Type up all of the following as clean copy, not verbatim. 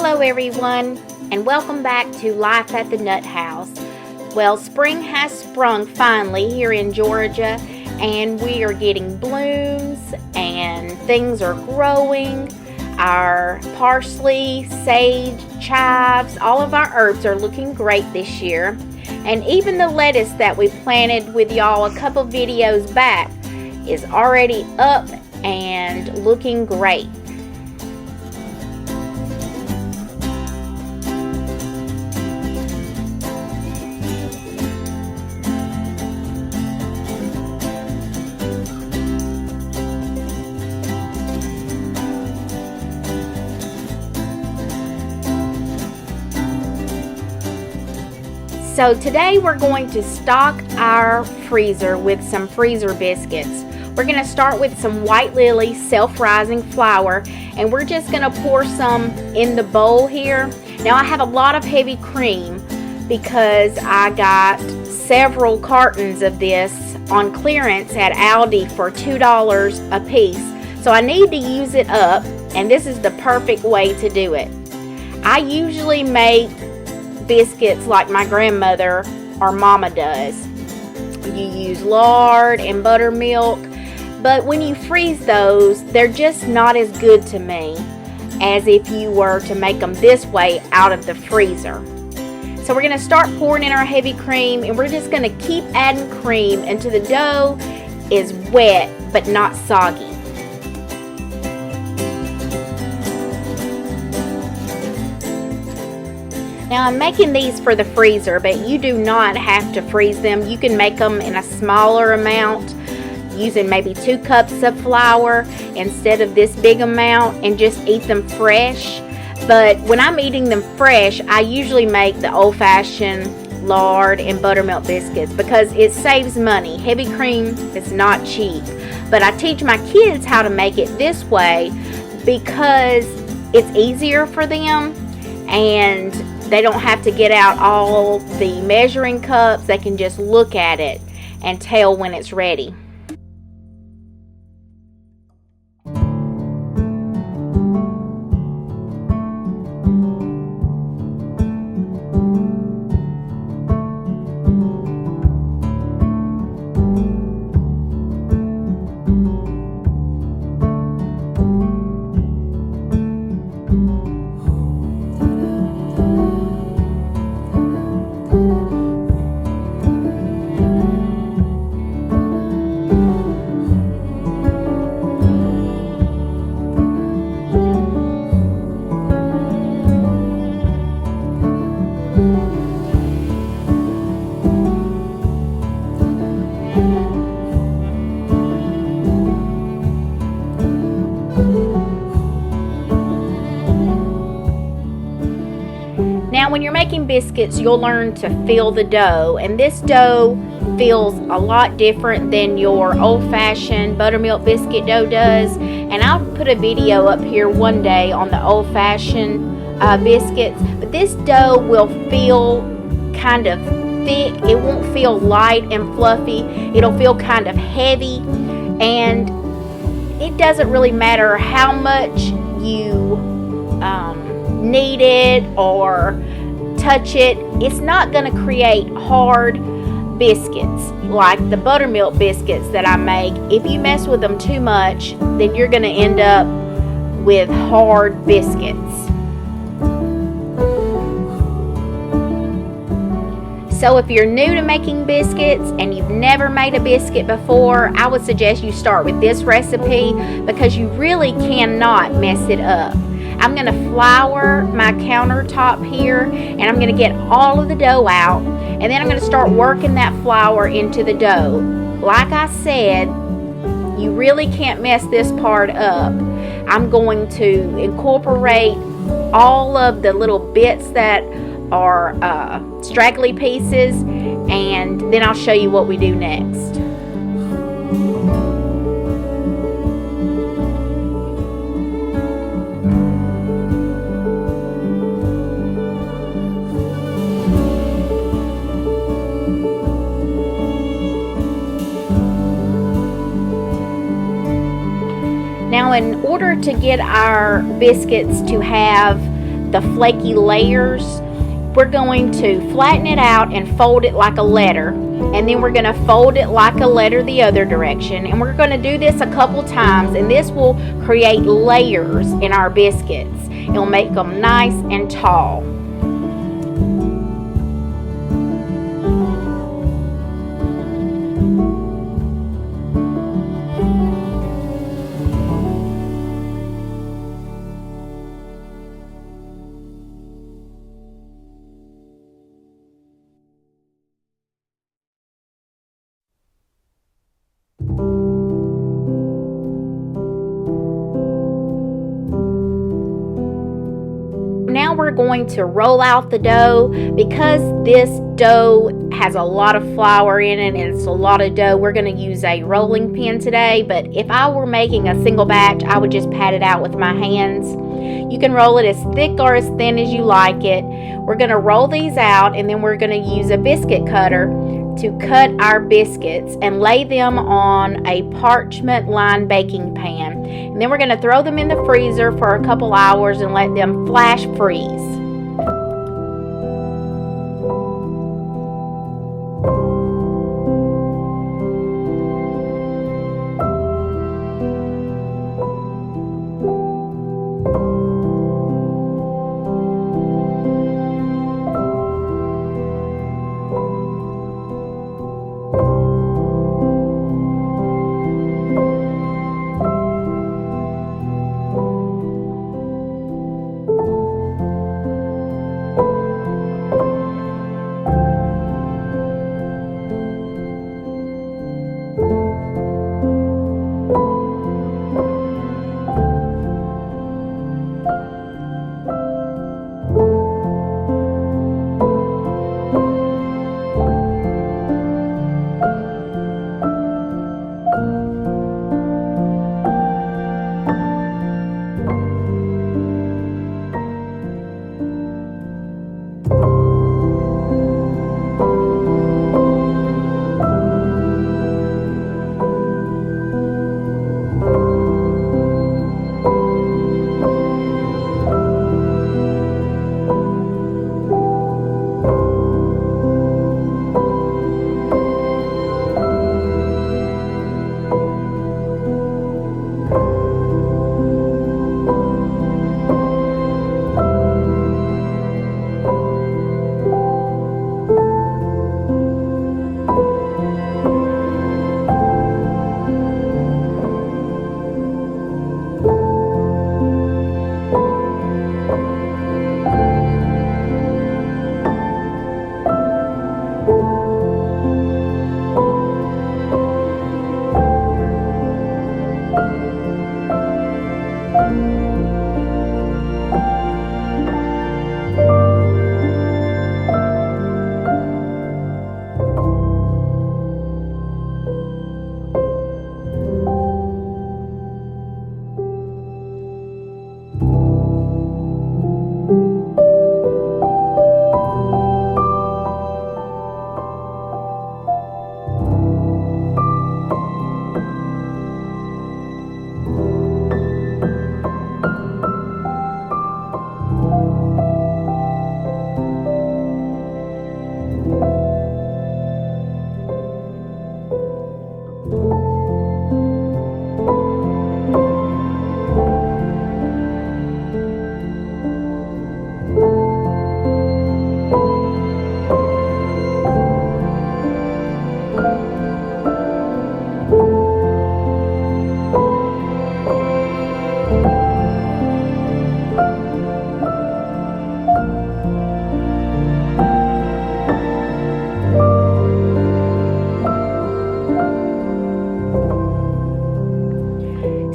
Hello everyone, and welcome back to Life at the Nut House. Well, spring has sprung finally here in Georgia, and we are getting blooms and things are growing. Our parsley, sage, chives, all of our herbs are looking great this year. And even the lettuce that we planted with y'all a couple videos back is already up and looking great. So today we're going to stock our freezer with some freezer biscuits. We're going to start with some White Lily self-rising flour, and we're just going to pour some in the bowl here. Now I have a lot of heavy cream because I got several cartons of this on clearance at Aldi for $2 a piece. So I need to use it up, and this is the perfect way to do it. I usually make biscuits like my grandmother or mama does. You use lard and buttermilk, but when you freeze those, they're just not as good to me as if you were to make them this way out of the freezer. So we're going to start pouring in our heavy cream, and we're just going to keep adding cream until the dough is wet but not soggy. Now I'm making these for the freezer, but you do not have to freeze them. You can make them in a smaller amount using maybe 2 cups of flour instead of this big amount and just eat them fresh. But when I'm eating them fresh, I usually make the old-fashioned lard and buttermilk biscuits because it saves money. Heavy cream is not cheap. But I teach my kids how to make it this way because it's easier for them, and they don't have to get out all the measuring cups. They can just look at it and tell when it's ready. Now when you're making biscuits, you'll learn to feel the dough, and this dough feels a lot different than your old-fashioned buttermilk biscuit dough does. And I'll put a video up here one day on the old-fashioned biscuits, but this dough will feel kind of thick. It won't feel light and fluffy. It'll feel kind of heavy, and it doesn't really matter how much you knead it or touch it. It's not going to create hard biscuits like the buttermilk biscuits that I make. If you mess with them too much, then you're going to end up with hard biscuits. So if you're new to making biscuits and you've never made a biscuit before, I would suggest you start with this recipe because you really cannot mess it up. I'm going to flour my countertop here, and I'm going to get all of the dough out, and then I'm going to start working that flour into the dough. Like I said, you really can't mess this part up. I'm going to incorporate all of the little bits that are straggly pieces, and then I'll show you what we do next. Now, in order to get our biscuits to have the flaky layers, we're going to flatten it out and fold it like a letter. And then we're going to fold it like a letter the other direction. And we're going to do this a couple times. And this will create layers in our biscuits. It'll make them nice and tall. Now we're going to roll out the dough. Because this dough has a lot of flour in it and it's a lot of dough, we're going to use a rolling pin today. But if I were making a single batch, I would just pat it out with my hands. You can roll it as thick or as thin as you like it. We're going to roll these out, and then we're going to use a biscuit cutter to cut our biscuits and lay them on a parchment lined baking pan. And then we're going to throw them in the freezer for a couple hours and let them flash freeze.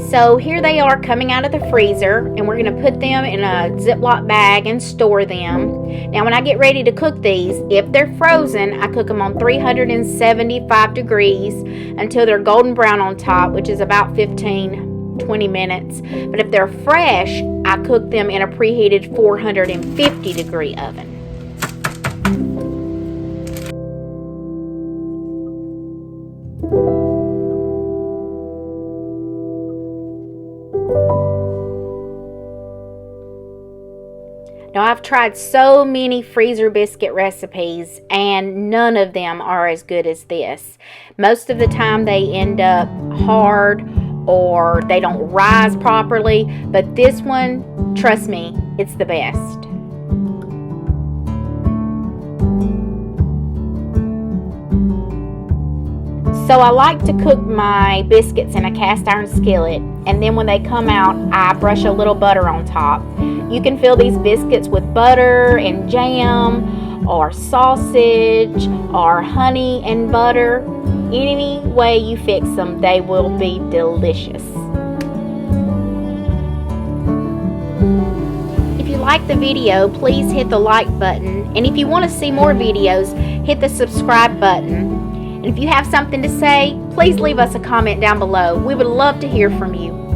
So here they are coming out of the freezer, and we're going to put them in a Ziploc bag and store them. Now when I get ready to cook these, if they're frozen, I cook them on 375 degrees until they're golden brown on top, which is about 15-20 minutes. But if they're fresh, I cook them in a preheated 450 degree oven. Now, I've tried so many freezer biscuit recipes and none of them are as good as this. Most of the time they end up hard or they don't rise properly, but this one, trust me, it's the best. So I like to cook my biscuits in a cast iron skillet, and then when they come out, I brush a little butter on top. You can fill these biscuits with butter and jam, or sausage, or honey and butter. Any way you fix them, they will be delicious. If you like the video, please hit the like button, and if you want to see more videos, hit the subscribe button. And if you have something to say, please leave us a comment down below. We would love to hear from you.